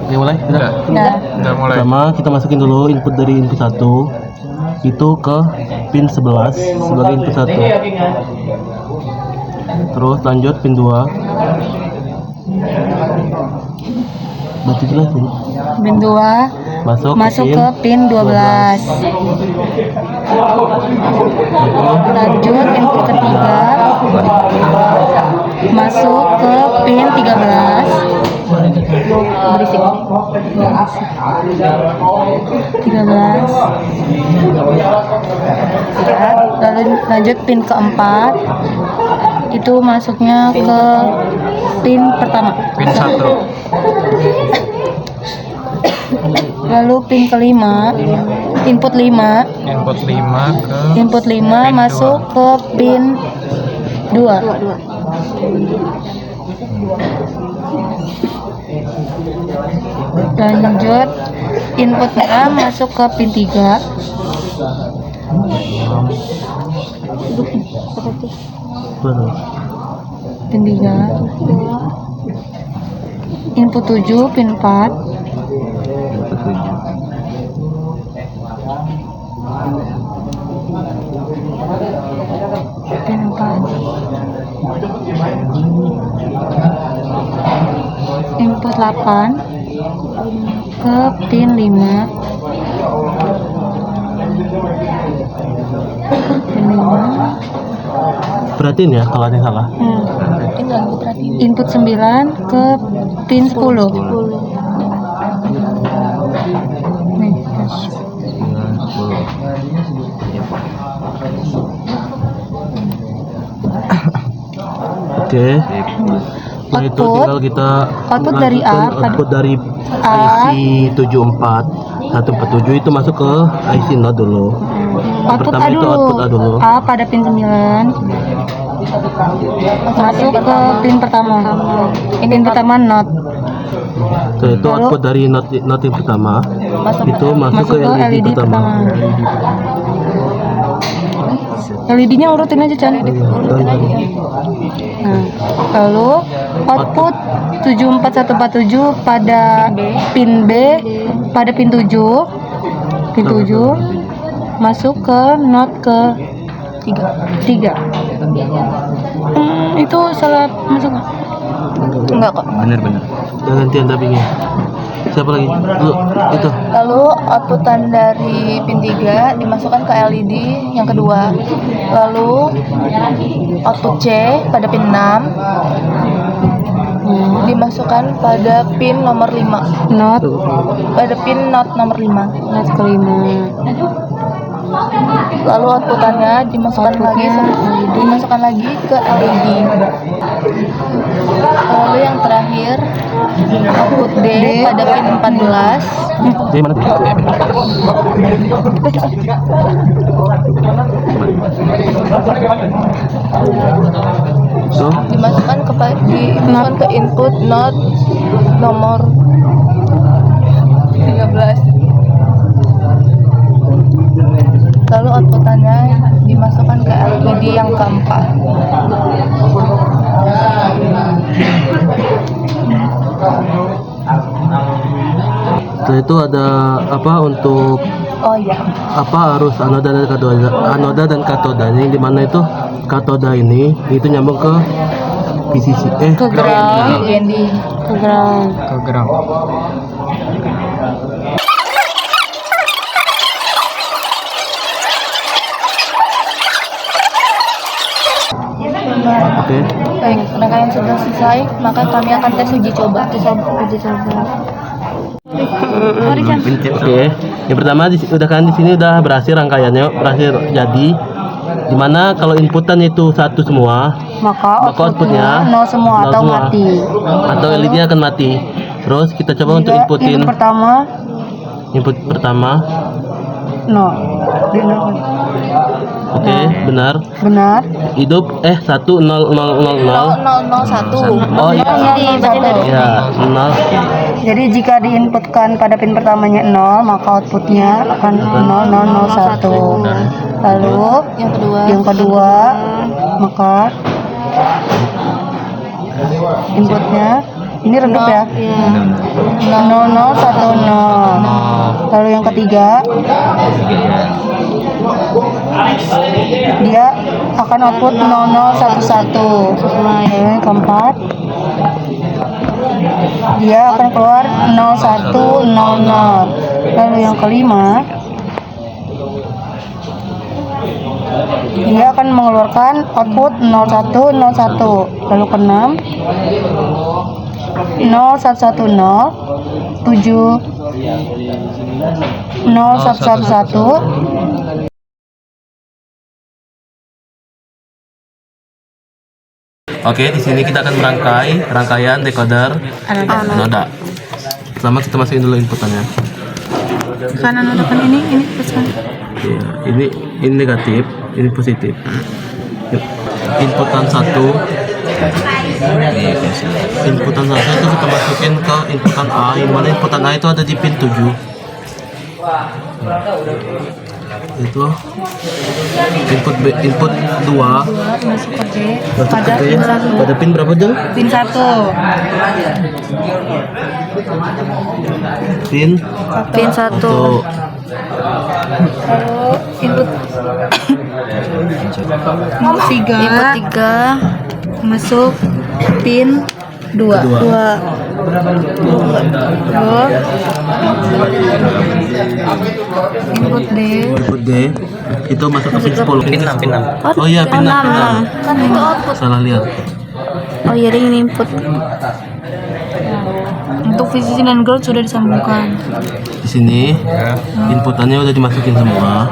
Oke, mulai? Udah mulai. Pertama kita masukin dulu input dari input 1 itu ke pin 11 sebagai input 1. Terus lanjut pin 2. Berarti jelasin. Pin 2 masuk ke pin 12. Lanjut input ketiga masuk ke pin 13. Berisik. 13. Lalu lanjut pin keempat itu masuknya ke pin pertama. Pin 1. Lalu pin kelima, input 5 Input 5 ke masuk ke pin 2. Lanjut input 6 masuk ke pin 3. Pin 3. Input 7 pin 4. Pin 4. Input 8 ke pin 5. Pin 5. Perhatiin ya kalau ada yang salah. Input 9 ke pin 10. Nih, Oke. Nah, itu tinggal kita output dari A, output dari IC 74147 itu masuk ke IC node dulu. output Pertama A itu dulu. output A dulu. A pada pin 9 masuk ke pin pertama. Ini pertama not. Tuh, itu output dari node yang pertama itu masuk ke LED pertama. LED-nya urutin aja, Chan. Nah, lalu output 74147 pada pin B pada pin 7 masuk ke node ke 3. Itu salah masuk enggak kok. Bener. Dan gantian tappingnya. Siapa lagi? Lu itu. Lalu outputan dari pin 3 dimasukkan ke LED yang kedua. Lalu output C pada pin 6 dimasukkan pada pin nomor 5. Pada pin not nomor 5. Not kelima. Lalu outputannya dimasukkan lagi ke LED. Lalu yang terakhir output D pada pin 14 Di mana? So, dimasukkan ke input not nomor 13. Lalu outputannya dimasukkan ke LED yang keempat. setelah itu ada apa untuk arus anoda dan katoda ini, di mana itu katoda ini itu nyambung ke PCC ke ground. Oke. Baik, rangkaian sudah selesai, maka kami akan tes uji coba. Oke. Yang pertama di sini udah berhasil rangkaiannya, berhasil jadi. Dimana kalau inputan itu satu semua, Maka outputnya nol semua atau mati. Atau LED-nya akan mati. Terus kita coba untuk inputin. Input pertama. Nol. Oke, benar. Hidup 1 0 0 0 0. 001. Oh iya. Ya, 0. Jadi jika diinputkan pada pin pertamanya 0, maka outputnya akan 0001. Lalu yang kedua maka inputnya Ini redup ya? Iya. 0010. Lalu yang ketiga, dia akan output 0011. Yang keempat, dia akan keluar 0100. Lalu yang kelima, dia akan mengeluarkan output 0101. Lalu keenam, 0110, 7, 0111. Oke, di sini kita akan merangkai rangkaian decoder anoda. Pertama kita masukin dulu inputannya. Kanan anoda kan ini pesan. Ya, ini negatif, ini positif. Inputan satu itu kita masukin ke inputan A, yang mana inputan A itu ada di pin 7. Itu input 2 Masuk ke B. pada pin 1. Pada pin berapa dong? Pin 1. Pin 1. Lalu input 3 masuk pin 2. Input D itu masuk ke pin 10. Pin 6. Oh iya, pin 6. kan itu output. Salah lihat. Oh iya, ini input. Untuk VCC dan ground sudah disambungkan. Di sini inputannya udah dimasukin semua.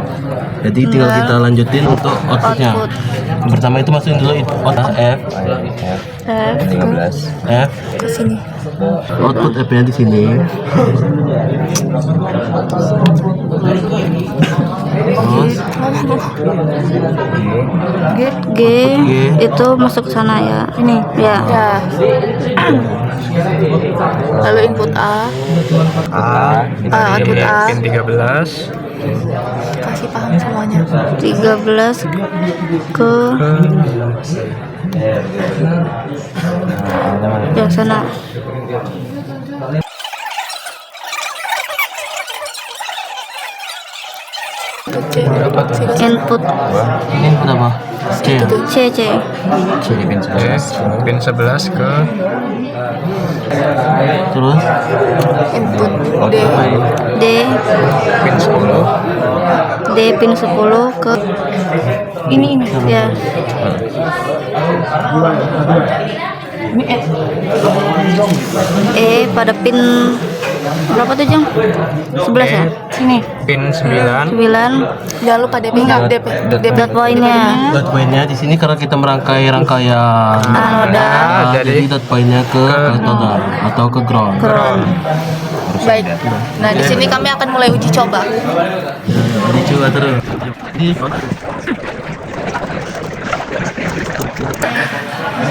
Jadi tinggal kita lanjutin untuk outputnya. Yang pertama itu masukin dulu output F Ke sini. output F-nya di sini. Terus G itu masuk ke sana ya. Ini ya. Lalu input A. Output A. Pin 13 Kasih paham semuanya. 13 ke ya sana. Input ini input apa? C ya? C pin 11 ke Terus Input D. pin 10 D pin 10 ke Ini ya pada pin berapa tuh Jeng? 11 ya? Sini. pin 9 9 Jangan lupa DP. dot poinnya dot poinnya di sini karena kita merangkai rangkaian anoda jadi dot poinnya ke katoda atau ke ground. Baik. Nah, di sini kami akan mulai uji coba. Jadi coba terus.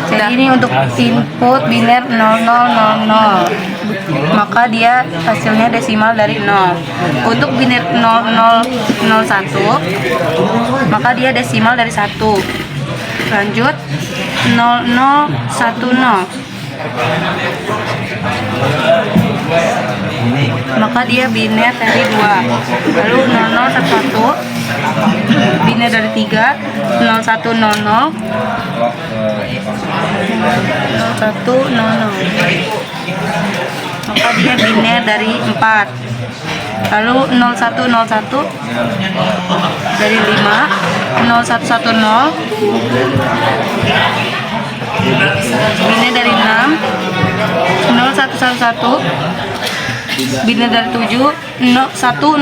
Jadi ini untuk input biner 0000. Maka dia hasilnya desimal dari 0. Untuk biner 0001, maka dia desimal dari 1. Lanjut 0010. Maka dia biner dari 2. Lalu 0011 biner dari 3. 0100 maka dia biner dari 4. Lalu 0101 dari 5. 0110 biner dari 6. 0111 biner dari 7. 1000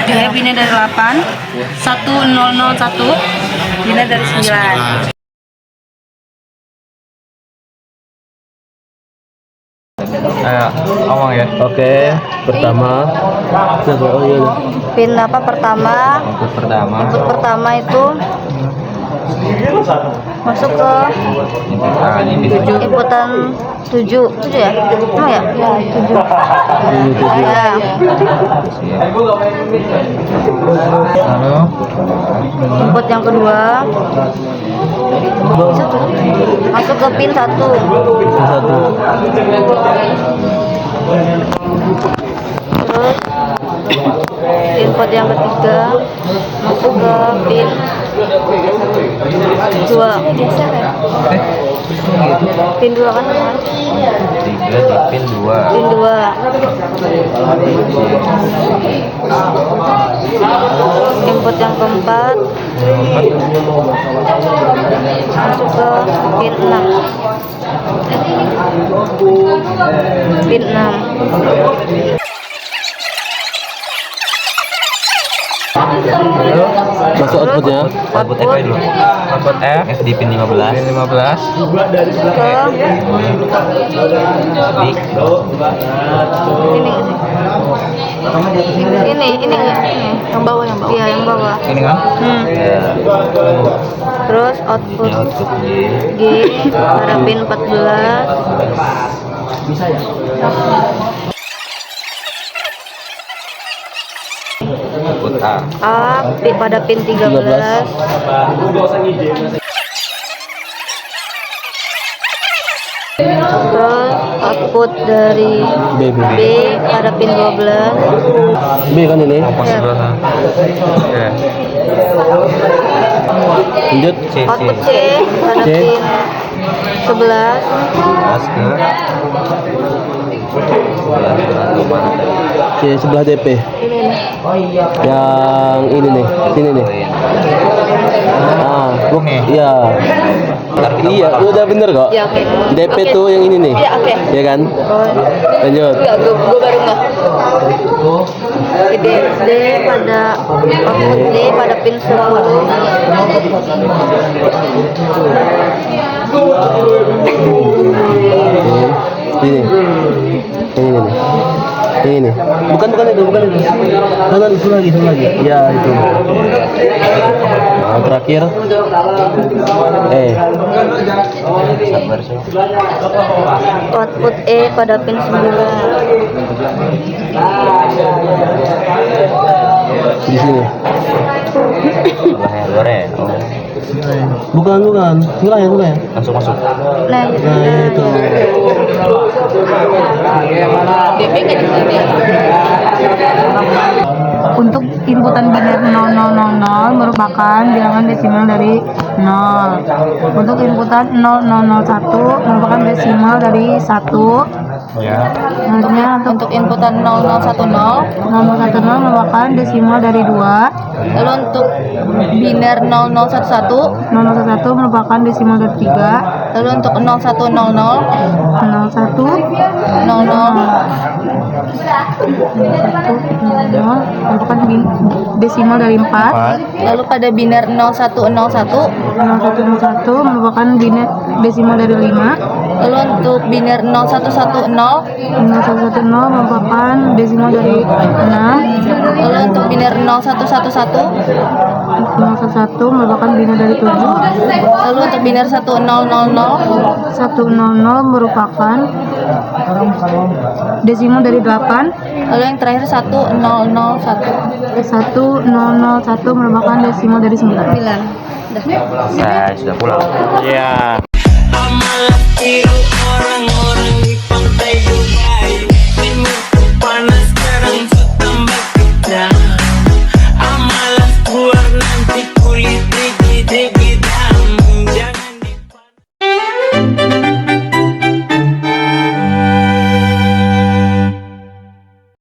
dia biner dari 8. 1001 biner dari 9. Omong ya. Oke, pertama. pin apa pertama Input pertama input pertama itu Masuk ke inputan 7 ya? Oh ya? 7. Ya. Lalu Input yang kedua. Masuk ke pin 1. Satu. Terus input yang ketiga masuk ke pin 2. Pin 2 kan? 3 di pin 2. Pin 2. Input yang keempat masuk ke pin 6. Pin 6. Masuk outputnya. Output F dulu. Output F di pin 15. Pin 15. Ke ini yang bawah iya yang bawah. Ini kan? Ya. Terus output Ini output G. G pada pin 14. Output A. Pada pin 13. Terus output dari B. B pada pin 12. B kan ini. Kompos Ya. sebelah sana. Oke. Lanjut. C. Output C pada C. pin 11. Pas ke C sebelah DP. Ini nih. Yang ini nih, sini nih. Nih. Iya. Iya, udah bener kok. Ya oke. DP Oke. tuh yang ini nih. Ya oke. Ya kan? Oh, Lanjut. enggak, gue baru nggak. D pada output D pada pin 10. Ini. Ini nih. Ini. Bukan itu. Kanan itu lagi. Ya, itu. Nah, terakhir. Sabar sih. Output E pada pin 9. Di sini. Sebelahnya luar ya. Oh. Bukan. Sebelah ya. Langsung masuk. Nah, Nah, itu. Untuk inputan biner 0000 merupakan bilangan desimal dari 0. Untuk inputan 0001 merupakan desimal dari 1. Ya. Selanjutnya untuk inputan 0010. 0010 merupakan desimal dari 2. Lalu untuk biner 0011. 0011 merupakan desimal dari 3. Lalu untuk 0100. 01 00. merupakan desimal dari 4. Lalu pada biner 0101. 0101 merupakan desimal dari 5. Lalu untuk biner 0110. 0110 merupakan desimal dari 6. Lalu untuk biner 0111. 0111 merupakan biner dari 7. Lalu untuk biner 1000. 100 merupakan desimal dari 8. Lalu yang terakhir 1001. 1001 merupakan desimal dari 9. Udah. Saya sudah pulang. Ya. I'm a lucky